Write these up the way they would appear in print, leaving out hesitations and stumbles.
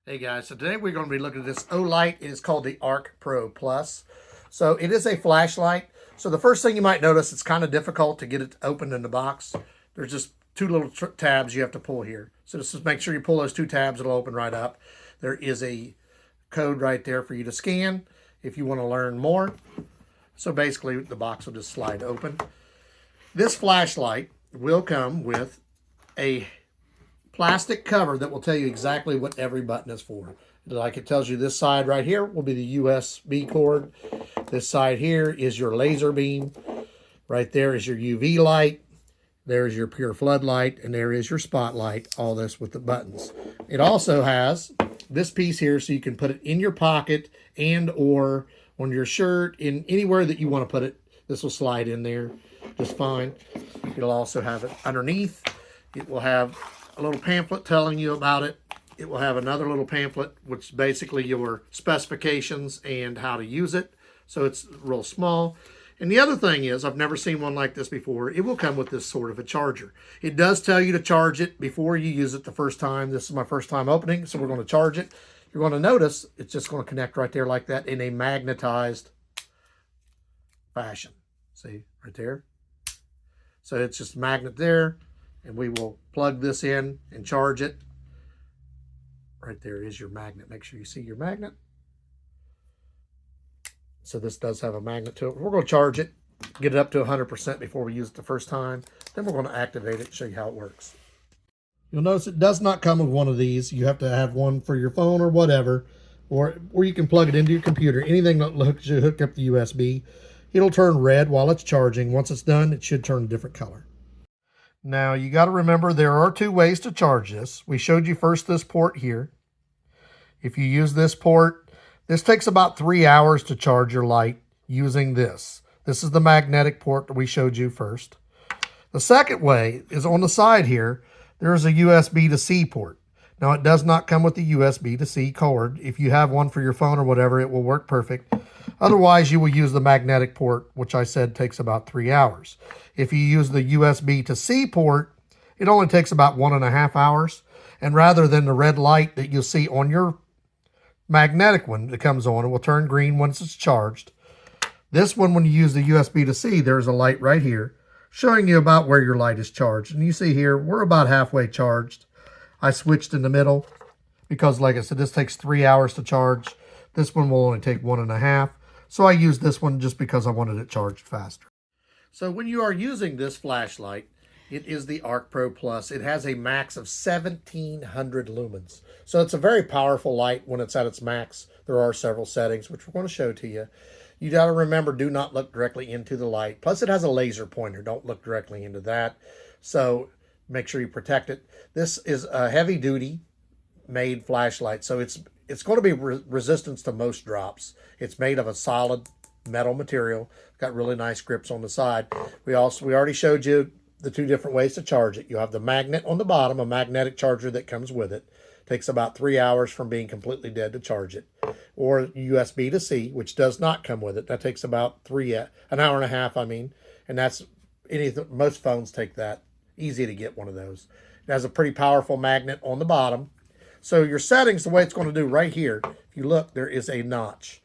Hey guys, so today we're going to be looking at this Olight. It is called the ArkPro Plus. So it is a flashlight. So the first thing you might notice, it's kind of difficult to get it open in the box. There's just two little tabs you have to pull here. So just make sure you pull those two tabs, it'll open right up. There is a code right there for you to scan if you want to learn more. So basically the box will just slide open. This flashlight will come with a plastic cover that will tell you exactly what every button is for. Like it tells you this side right here will be the USB cord. This side here is your laser beam. Right there is your UV light. There is your pure floodlight, and there is your spotlight. All this with the buttons. It also has this piece here so you can put it in your pocket and or on your shirt, in anywhere that you want to put it. This will slide in there just fine. It'll also have it underneath. It will have a little pamphlet telling you about it. It will have another little pamphlet, which is basically your specifications and how to use it. So it's real small. And the other thing is, I've never seen one like this before. It will come with this sort of a charger. It does tell you to charge it before you use it the first time. This is my first time opening, so we're going to charge it. You're going to notice it's just going to connect right there like that in a magnetized fashion. See, right there. So it's just a magnet there. And we will plug this in and charge it. Right there is your magnet. Make sure you see your magnet. So this does have a magnet to it. We're going to charge it, get it up to 100% before we use it the first time. Then we're going to activate it and show you how it works. You'll notice it does not come with one of these. You have to have one for your phone or whatever, or you can plug it into your computer. Anything that should hook up the USB. It'll turn red while it's charging. Once it's done, it should turn a different color. Now, you got to remember there are two ways to charge this. We showed you first this port here. If you use this port, this takes about 3 hours to charge your light using this. This is the magnetic port that we showed you first. The second way is on the side here. There's a USB to C port. Now, it does not come with the USB to C cord. If you have one for your phone or whatever, it will work perfect. Otherwise, you will use the magnetic port, which I said takes about 3 hours. If you use the USB to C port, it only takes about 1.5 hours. And rather than the red light that you'll see on your magnetic one that comes on, it will turn green once it's charged. This one, when you use the USB to C, there's a light right here showing you about where your light is charged. And you see here, we're about halfway charged. I switched in the middle because, like I said, this takes 3 hours to charge. This one will only take 1.5. So I used this one just because I wanted it charged faster. So when you are using this flashlight, it is the ArkPro Plus. It has a max of 1,700 lumens. So it's a very powerful light when it's at its max. There are several settings, which we're going to show to you. You got to remember, do not look directly into the light. Plus, it has a laser pointer. Don't look directly into that. So make sure you protect it. This is a heavy-duty made flashlight, so it's going to be resistant to most drops. It's made of a solid metal material. Got really nice grips on the side. We already showed you the two different ways to charge it. You have the magnet on the bottom, a magnetic charger that comes with it. Takes about 3 hours from being completely dead to charge it. Or USB to C, which does not come with it. That takes about an hour and a half, and that's most phones take that. Easy to get one of those. It has a pretty powerful magnet on the bottom. So your settings, the way it's going to do right here, if you look, there is a notch.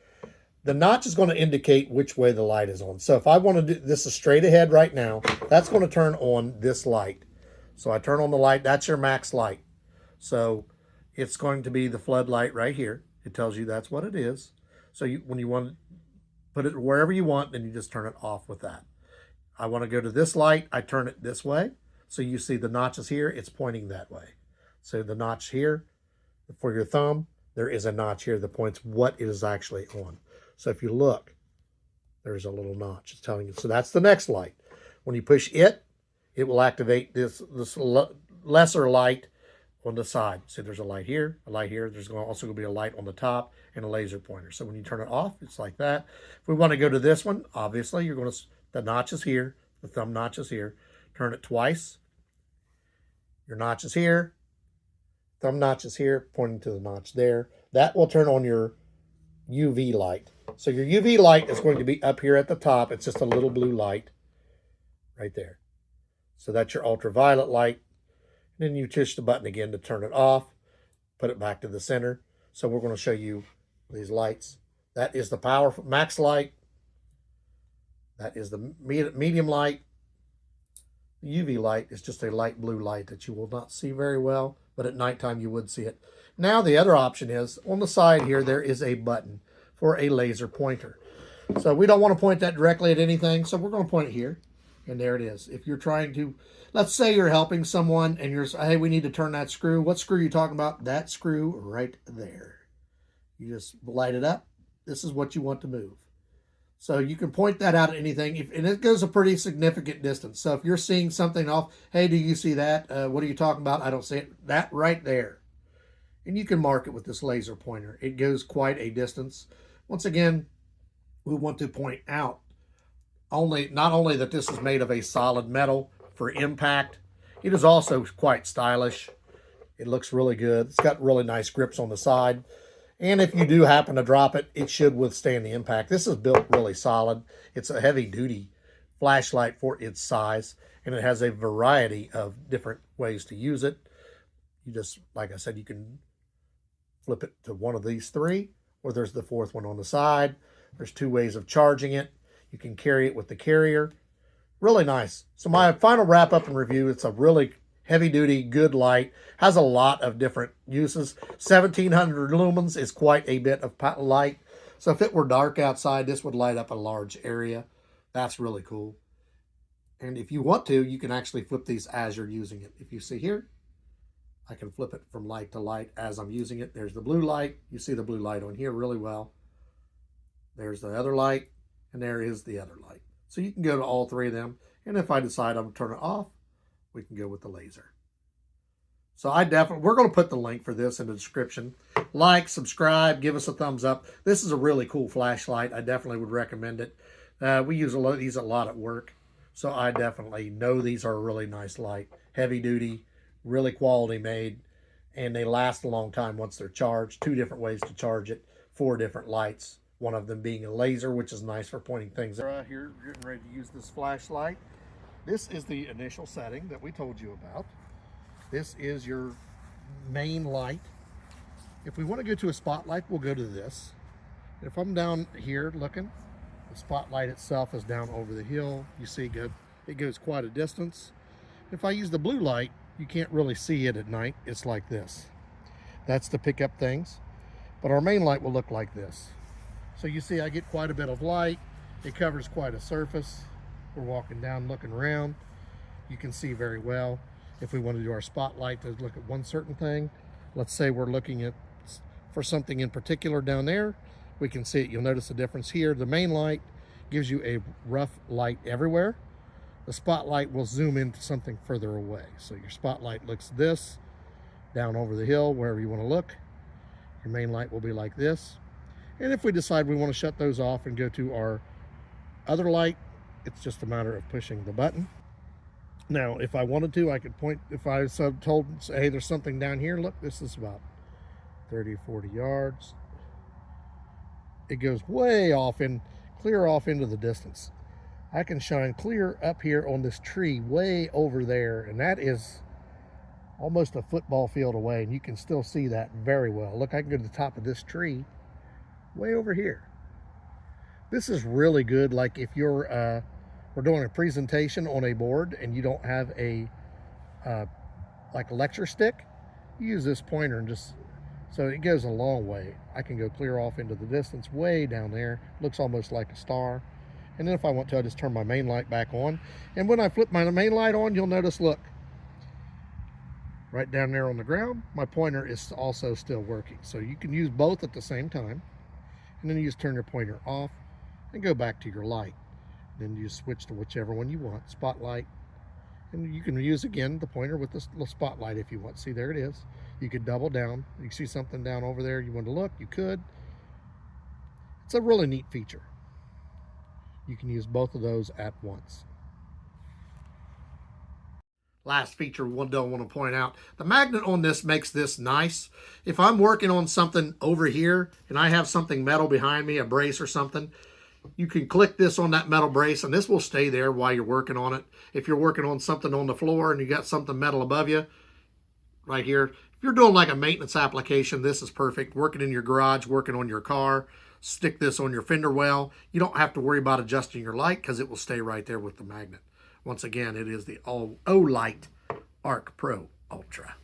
The notch is going to indicate which way the light is on. So if I want to do this is straight ahead right now, that's going to turn on this light. So I turn on the light. That's your max light. So it's going to be the floodlight right here. It tells you that's what it is. So when you want to put it wherever you want, then you just turn it off with that. I want to go to this light. I turn it this way. So you see the notches here. It's pointing that way. So the notch here for your thumb, there is a notch here that points what it is actually on. So if you look, there's a little notch. It's telling you. So that's the next light. When you push it, it will activate this lesser light on the side. So there's a light here, a light here. There's also going to be a light on the top and a laser pointer. So when you turn it off, it's like that. If we want to go to this one, obviously, the notch is here. The thumb notch is here. Turn it twice. Your notch is here. Thumb notch is here, pointing to the notch there. That will turn on your UV light. So your UV light is going to be up here at the top. It's just a little blue light right there. So that's your ultraviolet light. And then you push the button again to turn it off. put it back to the center. So we're going to show you these lights. That is the powerful max light. That is the medium light. The UV light is just a light blue light that you will not see very well, but at nighttime you would see it. Now the other option is, on the side here, there is a button for a laser pointer. So we don't want to point that directly at anything, so we're going to point it here, and there it is. If you're trying to, let's say you're helping someone, and you're, hey, we need to turn that screw. What screw are you talking about? That screw right there. You just light it up. This is what you want to move. So you can point that out at anything, and it goes a pretty significant distance. So if you're seeing something off, hey, do you see that? What are you talking about? I don't see it. That right there. And you can mark it with this laser pointer. It goes quite a distance. Once again, we want to point out not only that this is made of a solid metal for impact, it is also quite stylish. It looks really good. It's got really nice grips on the side. And if you do happen to drop it, it should withstand the impact. This is built really solid. It's a heavy-duty flashlight for its size, and it has a variety of different ways to use it. You just, like I said, you can flip it to one of these three, or there's the fourth one on the side. There's 2 ways of charging it. You can carry it with the carrier. Really nice. So my final wrap-up and review, it's a really heavy-duty, good light. Has a lot of different uses. 1700 lumens is quite a bit of light. So if it were dark outside, this would light up a large area. That's really cool. And if you want to, you can actually flip these as you're using it. If you see here, I can flip it from light to light as I'm using it. There's the blue light. You see the blue light on here really well. There's the other light, and there is the other light. So you can go to all 3 of them. And if I decide I'm going to turn it off, we can go with the laser. So we're going to put the link for this in the description. Like, subscribe, give us a thumbs up. This is a really cool flashlight. I definitely would recommend it. We use these a lot at work. So I definitely know these are a really nice light. Heavy duty, really quality made, and they last a long time once they're charged. 2 different ways to charge it, 4 different lights. One of them being a laser, which is nice for pointing things. Right here, getting ready to use this flashlight. This is the initial setting that we told you about. This is your main light. If we want to go to a spotlight, we'll go to this. If I'm down here looking, the spotlight itself is down over the hill. You see it goes quite a distance. If I use the blue light, you can't really see it at night. It's like this. That's to pick up things. But our main light will look like this. So you see I get quite a bit of light. It covers quite a surface. We're walking down, looking around. You can see very well. If we want to do our spotlight to look at one certain thing, let's say we're looking for something in particular down there, we can see it. You'll notice the difference here. The main light gives you a rough light everywhere. The spotlight will zoom into something further away. So your spotlight looks this, down over the hill, wherever you want to look. Your main light will be like this. And if we decide we want to shut those off and go to our other light, it's just a matter of pushing the button. Now, if I wanted to, I could point, if I was told, hey, there's something down here, look, this is about 30 or 40 yards. It goes way off and clear off into the distance. I can shine clear up here on this tree way over there, and that is almost a football field away, and you can still see that very well. Look, I can go to the top of this tree way over here. This is really good, like if you're we're doing a presentation on a board and you don't have a like a lecture stick, you use this pointer and just, so it goes a long way. I can go clear off into the distance way down there. Looks almost like a star. And then if I want to, I just turn my main light back on. And when I flip my main light on, you'll notice, look, right down there on the ground, my pointer is also still working. So you can use both at the same time. And then you just turn your pointer off and go back to your light. Then you switch to whichever one you want, spotlight. And you can use, again, the pointer with this little spotlight if you want. See, there it is. You could double down. You see something down over there you want to look, you could. It's a really neat feature. You can use both of those at once. Last feature we don't want to point out, the magnet on this makes this nice. If I'm working on something over here and I have something metal behind me, a brace or something, you can click this on that metal brace and this will stay there while you're working on it. If you're working on something on the floor and you got something metal above you, right here, If you're doing like a maintenance application, this is perfect. Working in your garage, working on your car, stick this on your fender well. You don't have to worry about adjusting your light because it will stay right there with the magnet. Once again, it is the Olight ArkPro Ultra.